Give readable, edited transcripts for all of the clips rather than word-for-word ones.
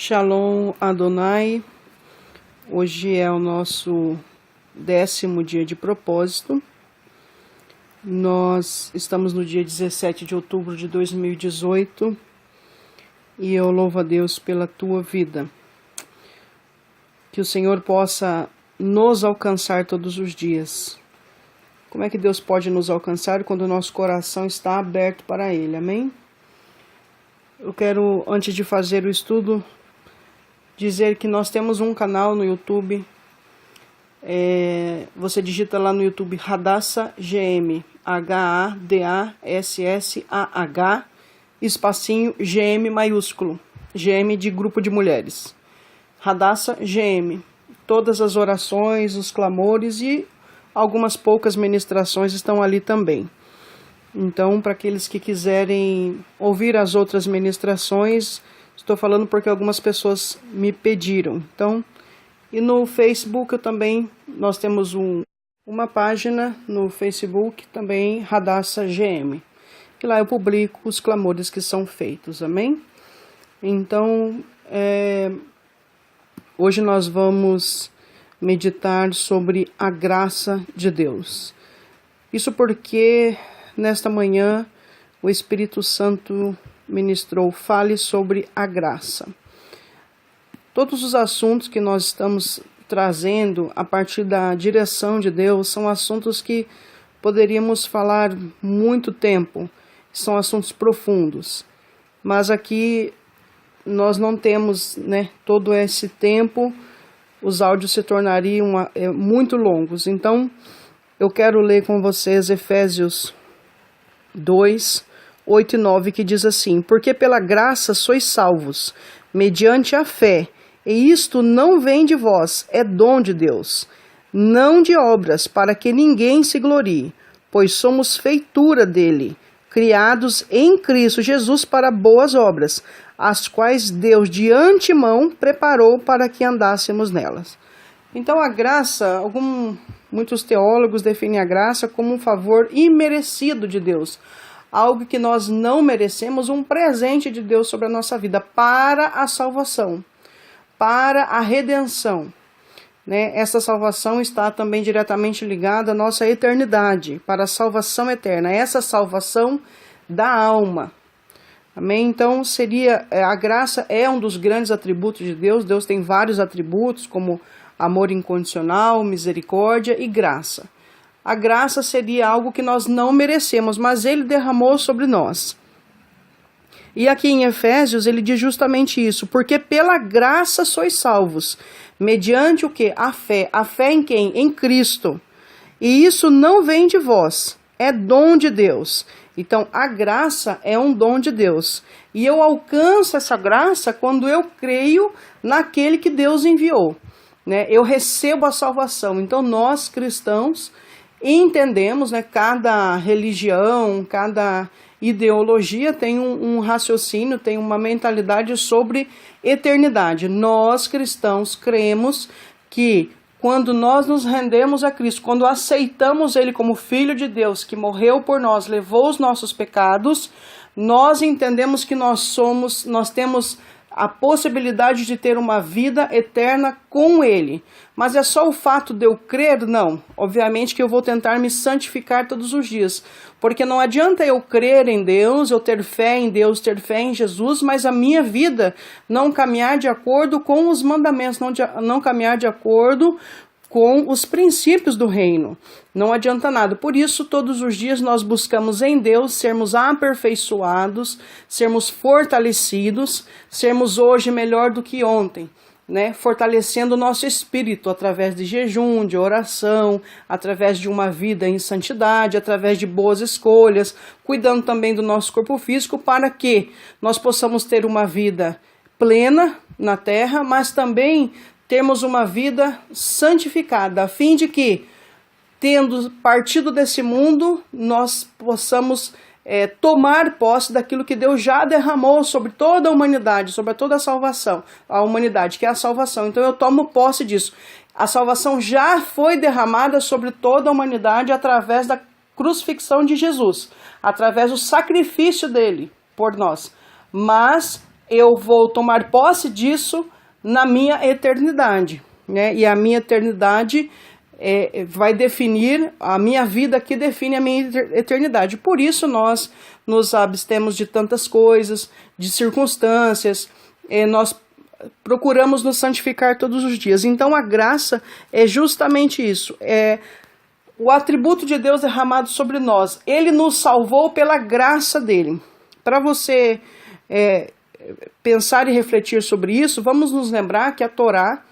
Shalom Adonai, hoje é o nosso 10º dia de propósito. Nós estamos no dia 17 de outubro de 2018 e eu louvo a Deus pela tua vida. Que o Senhor possa nos alcançar todos os dias. Como é que Deus pode nos alcançar quando o nosso coração está aberto para Ele? Amém? Eu quero, antes de fazer o estudo, dizer que nós temos um canal no YouTube. Você digita lá no YouTube Hadassah GM, H-A-D-A-S-S-A-H, espacinho GM maiúsculo, GM de grupo de mulheres. Hadassah GM. Todas as orações, os clamores e algumas poucas ministrações estão ali também. Então, para aqueles que quiserem ouvir as outras ministrações, estou falando porque algumas pessoas me pediram. Então, e no Facebook nós temos uma página no Facebook também, Hadassah GM. E lá eu publico os clamores que são feitos, amém? Então, hoje nós vamos meditar sobre a graça de Deus. Isso porque nesta manhã o Espírito Santo ministrou, fale sobre a graça. Todos os assuntos que nós estamos trazendo a partir da direção de Deus são assuntos que poderíamos falar muito tempo, são assuntos profundos, mas aqui nós não temos, todo esse tempo, os áudios se tornariam muito longos. Então, eu quero ler com vocês Efésios 2, 8 e 9, que diz assim: porque pela graça sois salvos, mediante a fé, e isto não vem de vós, é dom de Deus, não de obras, para que ninguém se glorie, pois somos feitura dele, criados em Cristo Jesus para boas obras, as quais Deus de antemão preparou para que andássemos nelas. Então a graça, muitos teólogos definem a graça como um favor imerecido de Deus, algo que nós não merecemos, um presente de Deus sobre a nossa vida, para a salvação, para a redenção. Essa salvação está também diretamente ligada à nossa eternidade, para a salvação eterna, essa salvação da alma. Amém? Então, a graça é um dos grandes atributos de Deus. Deus tem vários atributos, como amor incondicional, misericórdia e graça. A graça seria algo que nós não merecemos, mas Ele derramou sobre nós. E aqui em Efésios ele diz justamente isso, porque pela graça sois salvos, mediante o quê? A fé. A fé em quem? Em Cristo. E isso não vem de vós, é dom de Deus. Então a graça é um dom de Deus. E eu alcanço essa graça quando eu creio naquele que Deus enviou. Eu recebo a salvação. Então nós cristãos entendemos, cada religião, cada ideologia tem um raciocínio, tem uma mentalidade sobre eternidade. Nós cristãos cremos que quando nós nos rendemos a Cristo, quando aceitamos Ele como Filho de Deus, que morreu por nós, levou os nossos pecados, nós entendemos que nós temos a possibilidade de ter uma vida eterna com Ele. Mas é só o fato de eu crer? Não. Obviamente que eu vou tentar me santificar todos os dias. Porque não adianta eu crer em Deus, eu ter fé em Deus, ter fé em Jesus, mas a minha vida não caminhar de acordo com os mandamentos, não caminhar de acordo com os princípios do reino. Não adianta nada. Por isso, todos os dias nós buscamos em Deus sermos aperfeiçoados, sermos fortalecidos, sermos hoje melhor do que ontem, fortalecendo o nosso espírito através de jejum, de oração, através de uma vida em santidade, através de boas escolhas, cuidando também do nosso corpo físico, para que nós possamos ter uma vida plena na terra, mas também termos uma vida santificada, a fim de que, tendo partido desse mundo, nós possamos tomar posse daquilo que Deus já derramou sobre toda a humanidade, sobre toda a salvação, a humanidade, que é a salvação. Então eu tomo posse disso. A salvação já foi derramada sobre toda a humanidade através da crucifixão de Jesus, através do sacrifício dele por nós. Mas eu vou tomar posse disso na minha eternidade, né? E a minha eternidade vai definir, a minha vida que define a minha eternidade. Por isso nós nos abstemos de tantas coisas, de circunstâncias, nós procuramos nos santificar todos os dias. Então a graça é justamente isso, o atributo de Deus derramado sobre nós. Ele nos salvou pela graça dele. Para você pensar e refletir sobre isso, vamos nos lembrar que a Torá,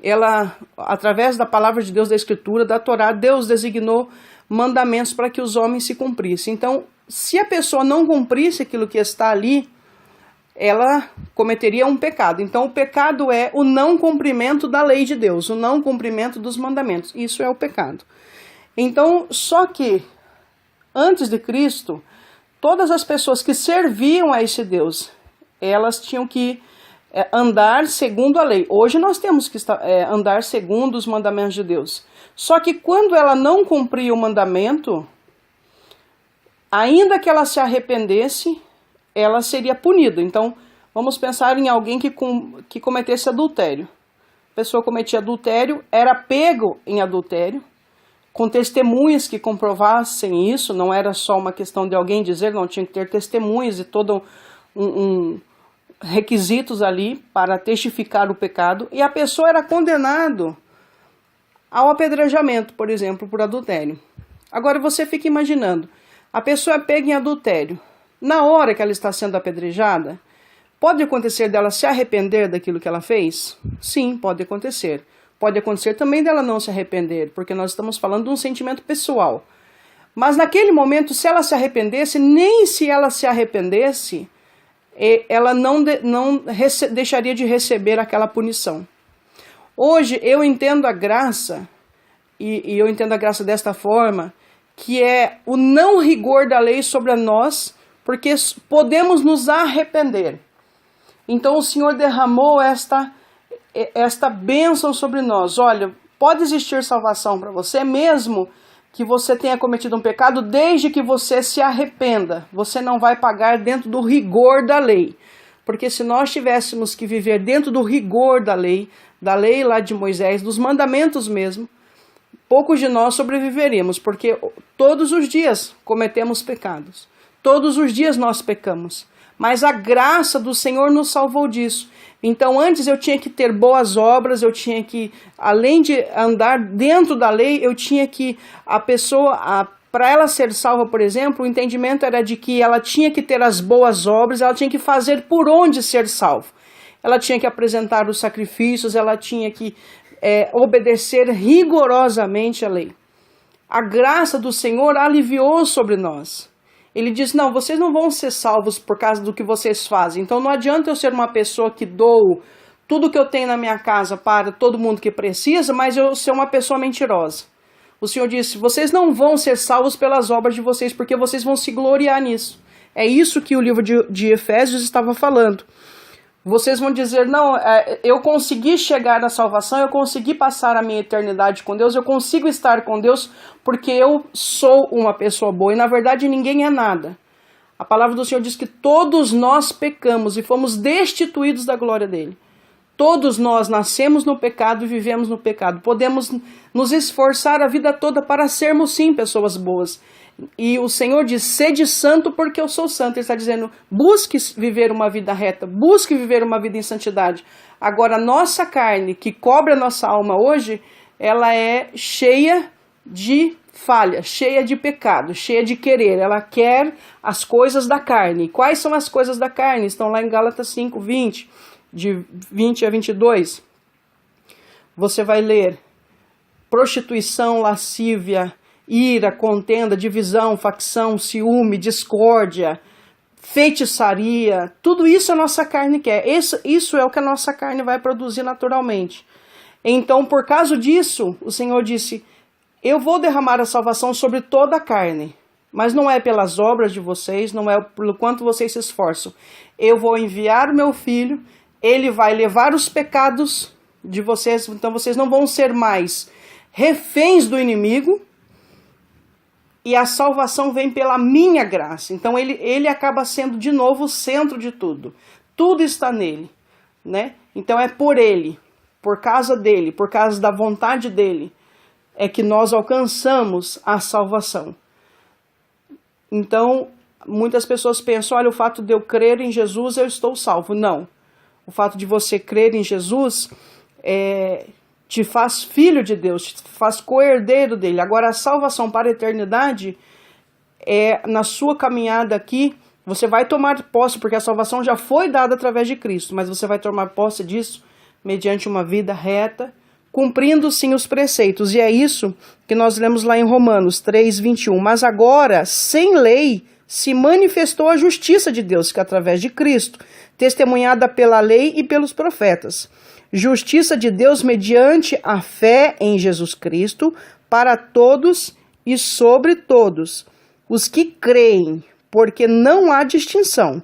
ela, através da palavra de Deus, da Escritura, da Torá, Deus designou mandamentos para que os homens se cumprissem. Então, se a pessoa não cumprisse aquilo que está ali, ela cometeria um pecado. Então, o pecado é o não cumprimento da lei de Deus, o não cumprimento dos mandamentos. Isso é o pecado. Então, só que, antes de Cristo, todas as pessoas que serviam a esse Deus, elas tinham que andar segundo a lei. Hoje nós temos que andar segundo os mandamentos de Deus. Só que quando ela não cumpria o mandamento, ainda que ela se arrependesse, ela seria punida. Então, vamos pensar em alguém que cometesse adultério. A pessoa cometia adultério, era pego em adultério, com testemunhas que comprovassem isso, não era só uma questão de alguém dizer, não, tinha que ter testemunhas e todo requisitos ali para testificar o pecado, e a pessoa era condenada ao apedrejamento, por exemplo, por adultério. Agora você fica imaginando, a pessoa é pega em adultério, na hora que ela está sendo apedrejada, pode acontecer dela se arrepender daquilo que ela fez? Sim, pode acontecer. Pode acontecer também dela não se arrepender, porque nós estamos falando de um sentimento pessoal. Mas naquele momento, se ela se arrependesse, nem se ela se arrependesse, ela não deixaria de receber aquela punição. Hoje eu entendo a graça, e eu entendo a graça desta forma, que é o não rigor da lei sobre nós, porque podemos nos arrepender. Então o Senhor derramou esta bênção sobre nós. Olha, pode existir salvação para você, mesmo que você tenha cometido um pecado, desde que você se arrependa. Você não vai pagar dentro do rigor da lei. Porque se nós tivéssemos que viver dentro do rigor da lei lá de Moisés, dos mandamentos mesmo, poucos de nós sobreviveríamos, porque todos os dias cometemos pecados. Todos os dias nós pecamos. Mas a graça do Senhor nos salvou disso. Então antes eu tinha que ter boas obras, eu tinha que, além de andar dentro da lei, eu tinha que, a pessoa, para ela ser salva, por exemplo, o entendimento era de que ela tinha que ter as boas obras, ela tinha que fazer por onde ser salvo. Ela tinha que apresentar os sacrifícios, ela tinha que obedecer rigorosamente a lei. A graça do Senhor aliviou sobre nós. Ele diz, não, vocês não vão ser salvos por causa do que vocês fazem. Então não adianta eu ser uma pessoa que dou tudo que eu tenho na minha casa para todo mundo que precisa, mas eu ser uma pessoa mentirosa. O Senhor disse, vocês não vão ser salvos pelas obras de vocês, porque vocês vão se gloriar nisso. É isso que o livro de Efésios estava falando. Vocês vão dizer, não, eu consegui chegar à salvação, eu consegui passar a minha eternidade com Deus, eu consigo estar com Deus porque eu sou uma pessoa boa. E na verdade ninguém é nada. A palavra do Senhor diz que todos nós pecamos e fomos destituídos da glória dele. Todos nós nascemos no pecado e vivemos no pecado. Podemos nos esforçar a vida toda para sermos sim pessoas boas. E o Senhor diz, sede santo porque eu sou santo. Ele está dizendo, busque viver uma vida reta, busque viver uma vida em santidade. Agora, a nossa carne, que cobre a nossa alma hoje, ela é cheia de falha, cheia de pecado, cheia de querer. Ela quer as coisas da carne. Quais são as coisas da carne? Estão lá em Gálatas 5, 20, de 20 a 22. Você vai ler prostituição, lascívia, ira, contenda, divisão, facção, ciúme, discórdia, feitiçaria, tudo isso a nossa carne quer. Isso é o que a nossa carne vai produzir naturalmente. Então, por causa disso, o Senhor disse, eu vou derramar a salvação sobre toda a carne, mas não é pelas obras de vocês, não é pelo quanto vocês se esforçam. Eu vou enviar o meu filho, ele vai levar os pecados de vocês, então vocês não vão ser mais reféns do inimigo, e a salvação vem pela minha graça. Então ele acaba sendo de novo o centro de tudo. Tudo está nele, né? Então é por ele, por causa dele, por causa da vontade dele, é que nós alcançamos a salvação. Então, muitas pessoas pensam, olha, o fato de eu crer em Jesus, eu estou salvo. Não. O fato de você crer em Jesus te faz filho de Deus, te faz co-herdeiro dele. Agora, a salvação para a eternidade na sua caminhada aqui, você vai tomar posse, porque a salvação já foi dada através de Cristo, mas você vai tomar posse disso mediante uma vida reta, cumprindo sim os preceitos. E é isso que nós lemos lá em Romanos 3:21. Mas agora, sem lei, se manifestou a justiça de Deus, que é através de Cristo, testemunhada pela lei e pelos profetas. Justiça de Deus mediante a fé em Jesus Cristo, para todos e sobre todos os que creem, porque não há distinção,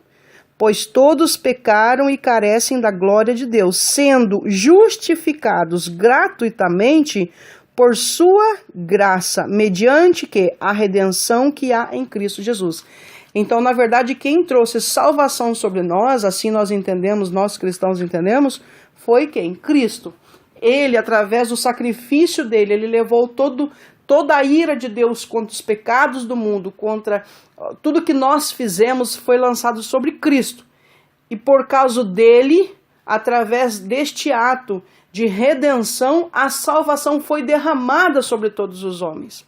pois todos pecaram e carecem da glória de Deus, sendo justificados gratuitamente por sua graça, mediante que a redenção que há em Cristo Jesus. Então, na verdade, quem trouxe salvação sobre nós, assim nós entendemos, nós cristãos entendemos, foi quem? Cristo. Ele, através do sacrifício dele, ele levou toda a ira de Deus contra os pecados do mundo, contra tudo que nós fizemos, foi lançado sobre Cristo. E por causa dele, através deste ato de redenção, a salvação foi derramada sobre todos os homens.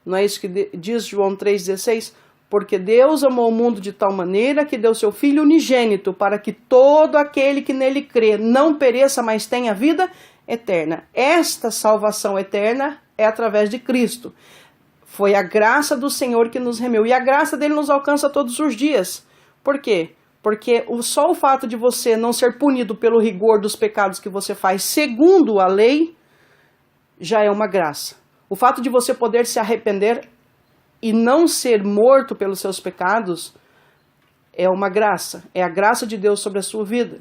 Não é isso que diz João 3,16? Porque Deus amou o mundo de tal maneira que deu seu Filho unigênito, para que todo aquele que nele crê não pereça, mas tenha vida eterna. Esta salvação eterna é através de Cristo. Foi a graça do Senhor que nos remiu. E a graça dele nos alcança todos os dias. Por quê? Porque só o fato de você não ser punido pelo rigor dos pecados que você faz segundo a lei, já é uma graça. O fato de você poder se arrepender e não ser morto pelos seus pecados é uma graça. É a graça de Deus sobre a sua vida.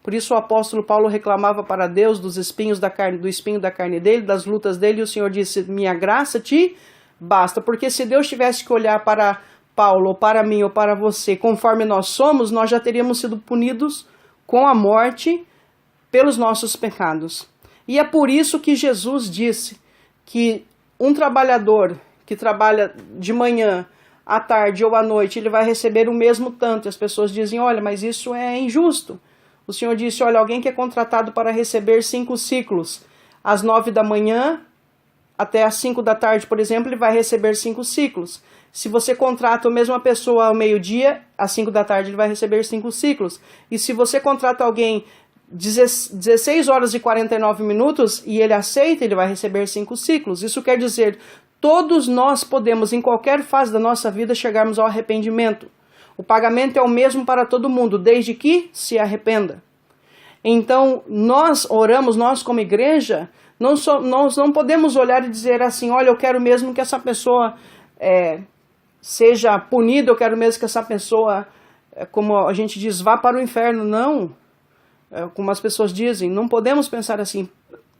Por isso o apóstolo Paulo reclamava para Deus dos espinhos da carne, do espinho da carne dele, das lutas dele, e o Senhor disse, minha graça te basta. Porque se Deus tivesse que olhar para Paulo, ou para mim, ou para você, conforme nós somos, nós já teríamos sido punidos com a morte pelos nossos pecados. E é por isso que Jesus disse que um trabalhador que trabalha de manhã, à tarde ou à noite, ele vai receber o mesmo tanto. E as pessoas dizem, olha, mas isso é injusto. O Senhor disse, olha, alguém que é contratado para receber 5 ciclos, às 9 da manhã até às 5 da tarde, por exemplo, ele vai receber 5 ciclos. Se você contrata a mesma pessoa ao meio-dia, às 5 da tarde ele vai receber 5 ciclos. E se você contrata alguém 16 horas e 49 minutos e ele aceita, ele vai receber 5 ciclos. Isso quer dizer, todos nós podemos, em qualquer fase da nossa vida, chegarmos ao arrependimento. O pagamento é o mesmo para todo mundo, desde que se arrependa. Então, nós oramos, nós como igreja, nós não podemos olhar e dizer assim, olha, eu quero mesmo que essa pessoa seja punida, eu quero mesmo que essa pessoa, como a gente diz, vá para o inferno. Não, como as pessoas dizem, não podemos pensar assim.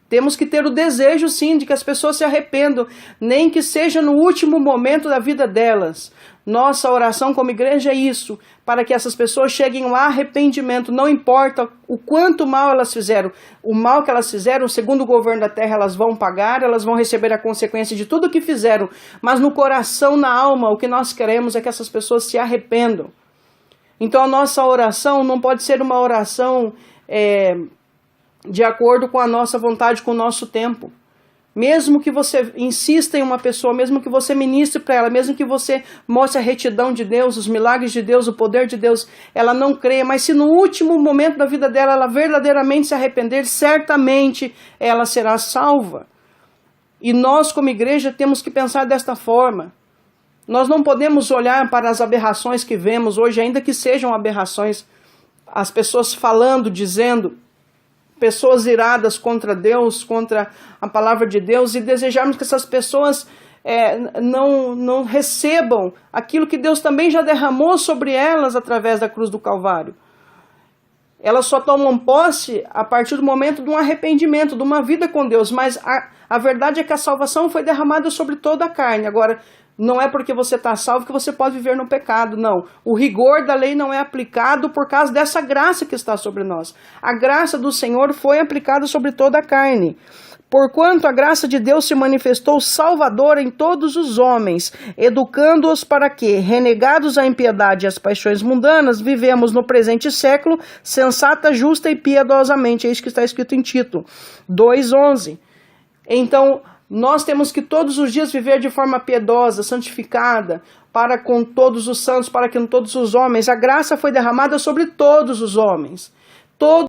Temos que ter o desejo, sim, de que as pessoas se arrependam, nem que seja no último momento da vida delas. Nossa oração como igreja é isso, para que essas pessoas cheguem ao arrependimento, não importa o quanto mal elas fizeram. O mal que elas fizeram, segundo o governo da terra, elas vão pagar, elas vão receber a consequência de tudo que fizeram. Mas no coração, na alma, o que nós queremos é que essas pessoas se arrependam. Então a nossa oração não pode ser uma oração de acordo com a nossa vontade, com o nosso tempo. Mesmo que você insista em uma pessoa, mesmo que você ministre para ela, mesmo que você mostre a retidão de Deus, os milagres de Deus, o poder de Deus, ela não crê, mas se no último momento da vida dela, ela verdadeiramente se arrepender, certamente ela será salva. E nós como igreja temos que pensar desta forma. Nós não podemos olhar para as aberrações que vemos hoje, ainda que sejam aberrações, as pessoas falando, dizendo, pessoas iradas contra Deus, contra a palavra de Deus, e desejarmos que essas pessoas não recebam aquilo que Deus também já derramou sobre elas através da cruz do Calvário. elas só tomam posse a partir do momento de um arrependimento, de uma vida com Deus. Mas a verdade é que a salvação foi derramada sobre toda a carne. Agora, não é porque você está salvo que você pode viver no pecado, não. O rigor da lei não é aplicado por causa dessa graça que está sobre nós. A graça do Senhor foi aplicada sobre toda a carne. Porquanto a graça de Deus se manifestou salvadora em todos os homens, educando-os para que, renegados a impiedade e as paixões mundanas, vivemos no presente século sensata, justa e piedosamente. É isso que está escrito em Tito 2:11. Então, nós temos que todos os dias viver de forma piedosa, santificada, para com todos os santos, para com todos os homens. A graça foi derramada sobre todos os homens.